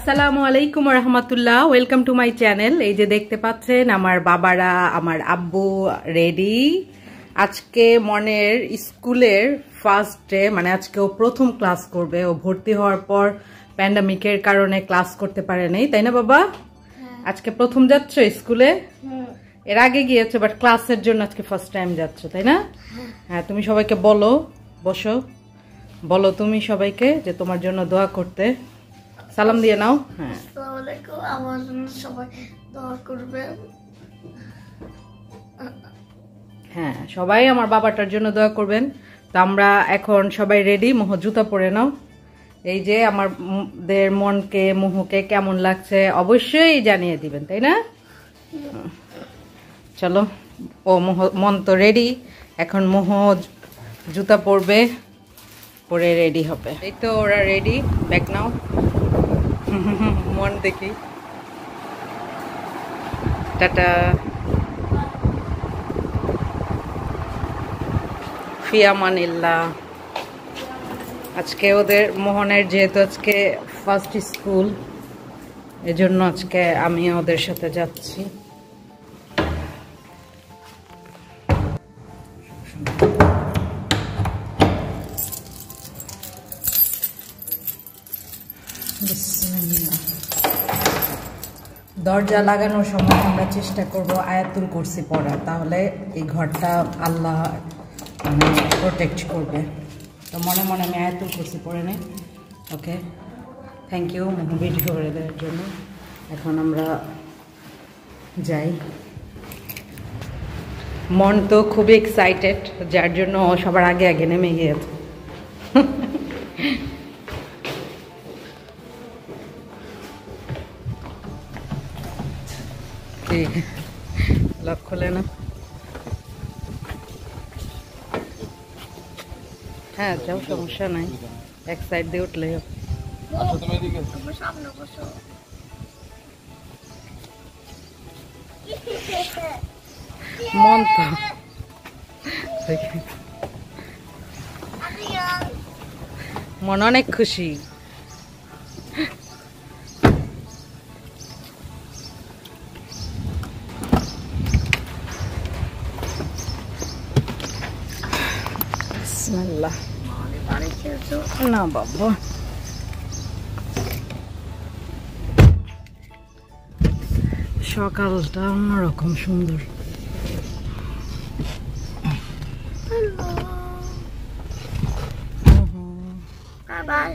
আসসালামু আলাইকুম রহমতুল্লাহ, welcome to my channel. এই যে দেখতে পাচ্ছেন আমার বাবারা, আমার আব্বু রেডি। আজকে মনের স্কুলের ফার্স্ট ডে, মানে আজকে ও প্রথম ক্লাস করবে। ও ভর্তি হওয়ার পর প্যান্ডামিকের কারণে ক্লাস করতে পারে নাই, তাই না বাবা? আজকে প্রথম যাচ্ছ স্কুলে? এর আগে গিয়েছো, বাট ক্লাসের জন্য আজকে ফার্স্ট টাইম যাচ্ছ, তাই না? হ্যাঁ, তুমি সবাইকে বলো, বসো, বলো তুমি সবাইকে যে তোমার জন্য দোয়া করতে। সালাম দিয়ে নাও। হ্যাঁ, আসসালামু আলাইকুম, আমার জন্য সবাই দোয়া করবে। হ্যাঁ, সবাই আমার বাবাটার জন্য দোয়া করবেন। তো আমরা এখন সবাই রেডি। মোহ জুতা পরে নাও। এই যে আমাদের মনকে, মোহকে কেমন লাগছে অবশ্যই জানিয়ে দিবেন, তাই না? চলো, ও মন তো রেডি, এখন মোহ জুতা পরবে, পরে রেডি হবে। এই তো ওরা রেডি, ব্যাগ নাও। মন দেখি, টাটা। ফিয়ামানিল্লাহ। আজকে ওদের মোহনের যেহেতু আজকে ফার্স্ট স্কুল, এজন্য আজকে আমি ওদের সাথে যাচ্ছি। দরজা লাগানোর সময় আমরা চেষ্টা করব আয়াতুল কুরসি পড়া, তাহলে এই ঘরটা আল্লাহ প্রোটেক্ট করবে। তো মনে মনে আমি আয়াতুল কুরসি পড়ে নেই। ওকে, থ্যাংক ইউ ভিডিও করে দেওয়ার জন্য। এখন আমরা যাই। মন তো খুবই এক্সাইটেড, যার জন্য সবার আগে আগে নেমে গিয়েছে। লক খোলে না। হ্যাঁ যাও, সমস্যা নাই, এক সাইড দিয়ে উঠলে। মন তো মন অনেক খুশি। না বাবা, সকালটা অন্যরকম সুন্দর। বাই।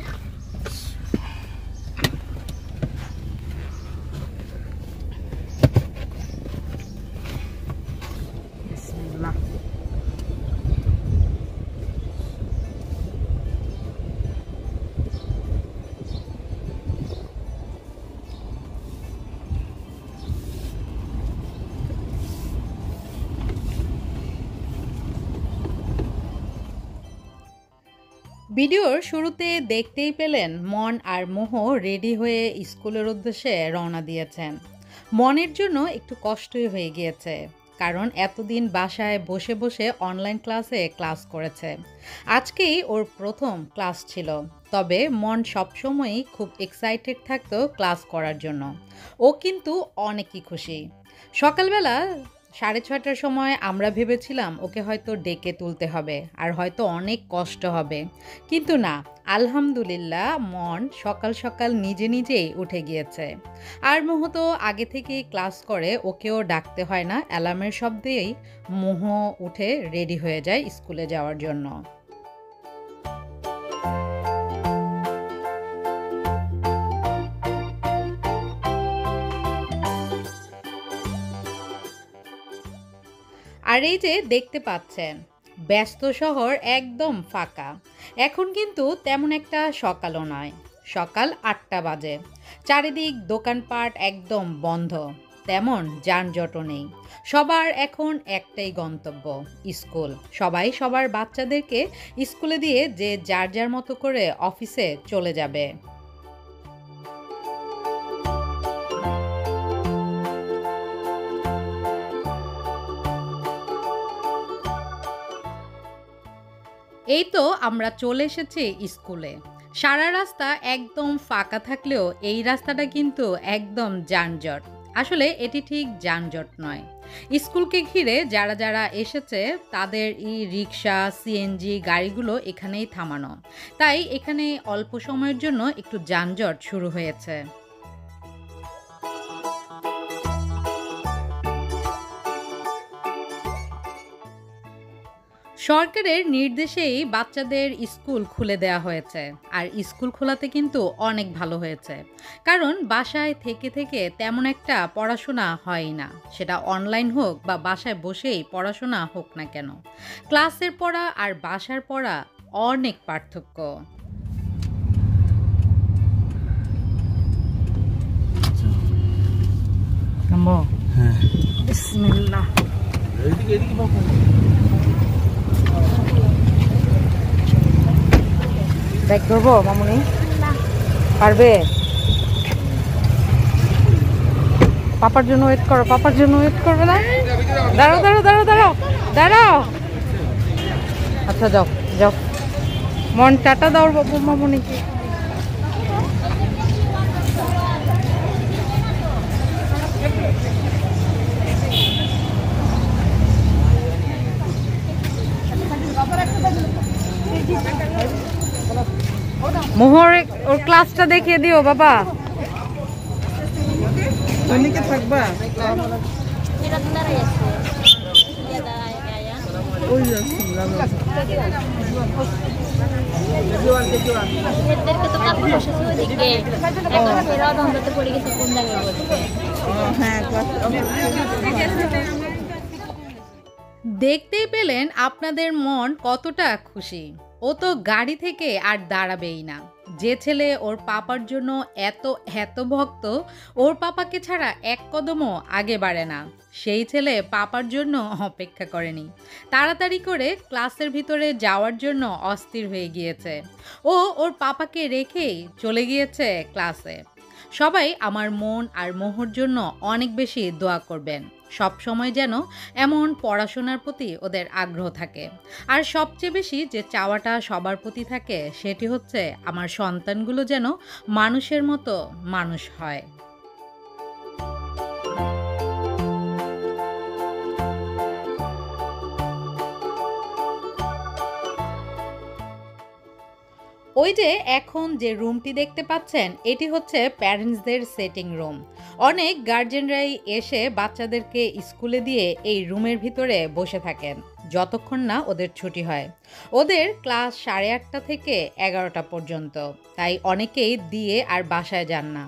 ভিডিওর শুরুতে দেখতেই পেলেন মন আর মোহ রেডি হয়ে স্কুলের উদ্দেশ্যে রওনা দিয়েছেন। মনের জন্য একটু কষ্টই হয়ে গিয়েছে, কারণ এতদিন বাসায় বসে বসে অনলাইন ক্লাস করেছে। আজকেই ওর প্রথম ক্লাস ছিল, তবে মন সবসময়ই খুব এক্সাইটেড থাকতো ক্লাস করার জন্য। ও কিন্তু অনেকই খুশি। সকালবেলা 6:30টার সময় আমরা ভেবেছিলাম ওকে হয়তো ডেকে তুলতে হবে আর হয়তো অনেক কষ্ট হবে, কিন্তু না, আলহামদুলিল্লাহ মন সকাল সকাল নিজে নিজেই উঠে গিয়েছে। আর মোহ তো আগে থেকেই ক্লাস করে, ওকেও ডাকতে হয় না, অ্যালার্মের শব্দেই মোহ উঠে রেডি হয়ে যায় স্কুলে যাওয়ার জন্য। আর এই যে দেখতে পাচ্ছেন, ব্যস্ত শহর একদম ফাঁকা। এখন কিন্তু তেমন একটা সকালও নয়, সকাল 8টা বাজে। চারিদিক দোকানপাট একদম বন্ধ, তেমন যানজটও নেই। সবার এখন একটাই গন্তব্য, স্কুল। সবাই সবার বাচ্চাদেরকে স্কুলে দিয়ে যে যার যার মতো করে অফিসে চলে যাবে। এই তো আমরা চলে এসেছি স্কুলে। সারা রাস্তা একদম ফাঁকা থাকলেও এই রাস্তাটা কিন্তু একদম যানজট। আসলে এটি ঠিক যানজট নয়। স্কুলকে ঘিরে যারা যারা এসেছে তাদের রিক্সা, সিএনজি গাড়িগুলো এখানেই থামানো, তাই এখানে অল্প সময়ের জন্য একটু যানজট শুরু হয়েছে। সরকারের নির্দেশেই বাচ্চাদের স্কুল খুলে দেওয়া হয়েছে, আর স্কুল খোলাতে কিন্তু অনেক ভালো হয়েছে, কারণ বাসায় থেকে থেকে তেমন একটা পড়াশোনা হয় না। সেটা অনলাইন হোক বা বাসায় বসেই পড়াশোনা হোক না কেন, ক্লাসের পড়া আর বাসার পড়া অনেক পার্থক্য। বিসমিল্লাহ। ব্যাগ ধরবো মামুনি? পারবে? পাপার জন্য ওয়েট করো, পাপার জন্য ওয়েট করবে না? দাঁড়াও দাঁড়াও দাঁড়াও দাঁড়াও দাঁড়াও। আচ্ছা যাও যাও, মন টাটা দাও বাবু মামুনিকে। মোহর ওর ক্লাসটা দেখিয়ে দিও বাবা। থাকবা দেখতেই পেলেন আপনাদের মন কতটা খুশি। ও তো গাড়ি থেকে আর দাঁড়াবেই না। যে ছেলে ওর পাপার জন্য এত এত ভক্ত, ওর পাপাকে ছাড়া এক কদমও আগে বাড়ে না, সেই ছেলে পাপার জন্য অপেক্ষা করেনি, তাড়াতাড়ি করে ক্লাসের ভিতরে যাওয়ার জন্য অস্থির হয়ে গিয়েছে। ও ওর পাপাকে রেখেই চলে গিয়েছে ক্লাসে। সবাই আমার মন আর মোহর জন্য অনেক বেশি দোয়া করবেন। সব সময় যেন এমন পড়াশোনার প্রতি ওদের আগ্রহ থাকে। আর সবচেয়ে বেশি যে চাওয়াটা সবার প্রতি থাকে সেটি হচ্ছে আমার সন্তানগুলো যেন মানুষের মতো মানুষ হয়। ওই যে এখন যে রুমটি দেখতে পাচ্ছেন, এটি হচ্ছে প্যারেন্টসদের সেটিং রুম। অনেক গার্জেনরাই এসে বাচ্চাদেরকে স্কুলে দিয়ে এই রুমের ভিতরে বসে থাকেন যতক্ষণ না ওদের ছুটি হয়। ওদের ক্লাস 8:30 থেকে 11টা পর্যন্ত, তাই অনেকেই দিয়ে আর বাসায় যান না।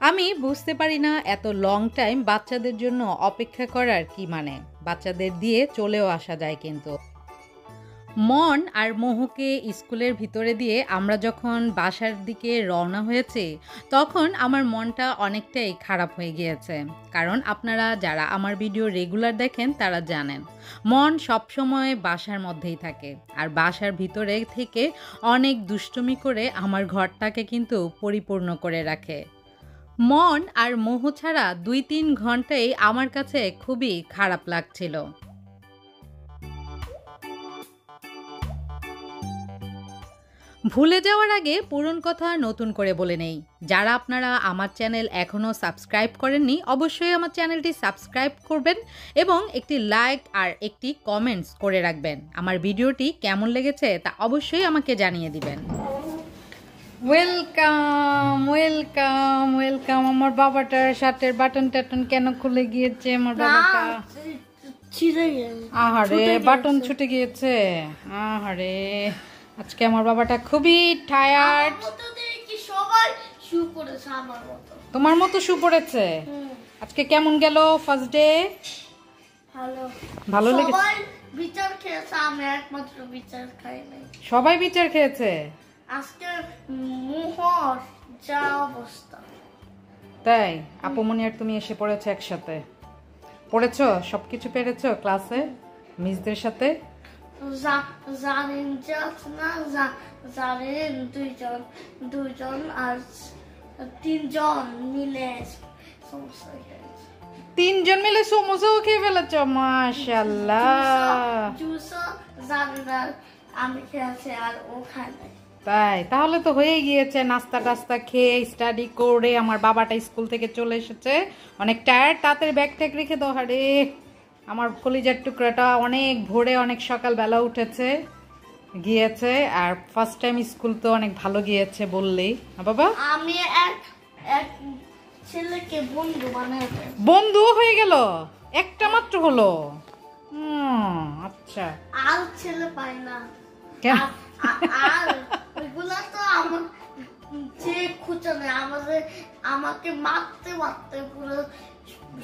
আমি বুঝতে পারি না এত লং টাইম বাচ্চাদের জন্য অপেক্ষা করার কি মানে। বাচ্চাদের দিয়ে চলেও আসা যায়, কিন্তু মন আর মোহকে স্কুলের ভিতরে দিয়ে আমরা যখন বাসার দিকে রওনা হয়েছি, তখন আমার মনটা অনেকটাই খারাপ হয়ে গিয়েছে। কারণ আপনারা যারা আমার ভিডিও রেগুলার দেখেন তারা জানেন মন সবসময় বাসার মধ্যেই থাকে, আর বাসার ভিতরে থেকে অনেক দুষ্টুমি করে আমার ঘরটাকে কিন্তু পরিপূর্ণ করে রাখে। মন আর মোহ ছাড়া 2-3 ঘন্টাই আমার কাছে খুবই খারাপ লাগছিল। ভুলে যাওয়ার আগে পুরনো কথা নতুন করে বলে নেই, যারা আপনারা আমার চ্যানেল এখনও সাবস্ক্রাইব করেননি অবশ্যই আমার চ্যানেলটি সাবস্ক্রাইব করবেন এবং একটি লাইক আর একটি কমেন্টস করে রাখবেন। আমার ভিডিওটি কেমন লেগেছে তা অবশ্যই আমাকে জানিয়ে দিবেন। Welcome welcome welcome. আমার বাবাটার শার্টের বাটন টাটন কেন খুলে গিয়েছে আমার বাবাটা? আহারে, বাটন ছুটে গিয়েছে। আহারে, আজকে আমার বাবাটা খুবই টায়ার্ড। তোমার মতো শু পড়েছে। আজকে কেমন গেল ফার্স্ট ডে? ভালো লেগেছে। বিচার খেয়েছে, আমি একমাত্র বিচার খাই নাই। সবাই বিচার খেয়েছে আজকে। মোহর যা অবস্থা। তাই আপুমনি আর তুমি এসে পড়েছো একসাথে? পড়েছো? সবকিছু পেরেছো ক্লাসে মিসদের সাথে? জানেন না, জানেন দুইজন আর 3জন মিলে সমস্যা খেয়েছে। 3জন মিলে সমোসাও খেয়ে ফেলেছ? মাশাআল্লাহ। জুসও জানেন না আমি খেয়েছি আর ও খায় নাই। তাই তাহলে তো হয়ে গিয়েছে, নাস্তা টাস্তা খেয়ে স্টাডি করে আমার বাবাটা স্কুল থেকে চলে এসেছে, অনেক টায়ার্ড। তাড়াতাড়ি ব্যাগ ট্যাগ রেখে দাও। আরে আমার কলিজার টুকরাটা অনেক ভোরে অনেক সকালবেলা উঠেছে গিয়েছে, আর ফার্স্ট টাইম স্কুল তো অনেক ভালো গিয়েছে বললেই। বাবা আমি এক এক ছেলেকে বন্ধু বানাতে, বন্ধু হয়ে গেল, একটা মাত্র হলো। আচ্ছা আর ছেলে পাই না। কেন? আর ওইগুলা তো আমার যে খুঁচানে আমাকে মারতে মারতে পুরো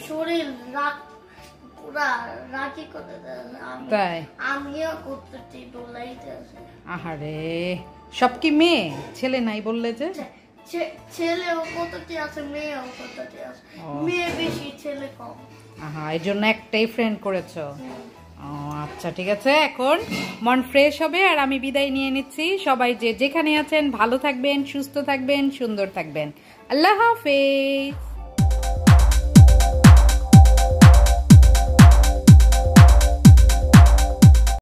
শরীর পুরা রাখি করে দেয়। তাই আমিও করতে দোলাইতে আছে। আহারে, সব কি মেয়ে, ছেলে নাই বললে যে? ছেলেও কতটি আছে, মেয়েও কতটি আছে। মেয়ে বেশি, ছেলে কম। এই জন্য একটাই ফ্রেন্ড করেছো? ও আচ্ছা, ঠিক আছে, এখন মন ফ্রেশ হবে আর আমি বিদায় নিয়ে নিচ্ছি। সবাই যে যেখানে আছেন ভালো থাকবেন, সুস্থ থাকবেন, সুন্দর থাকবেন। আল্লাহ হাফেজ।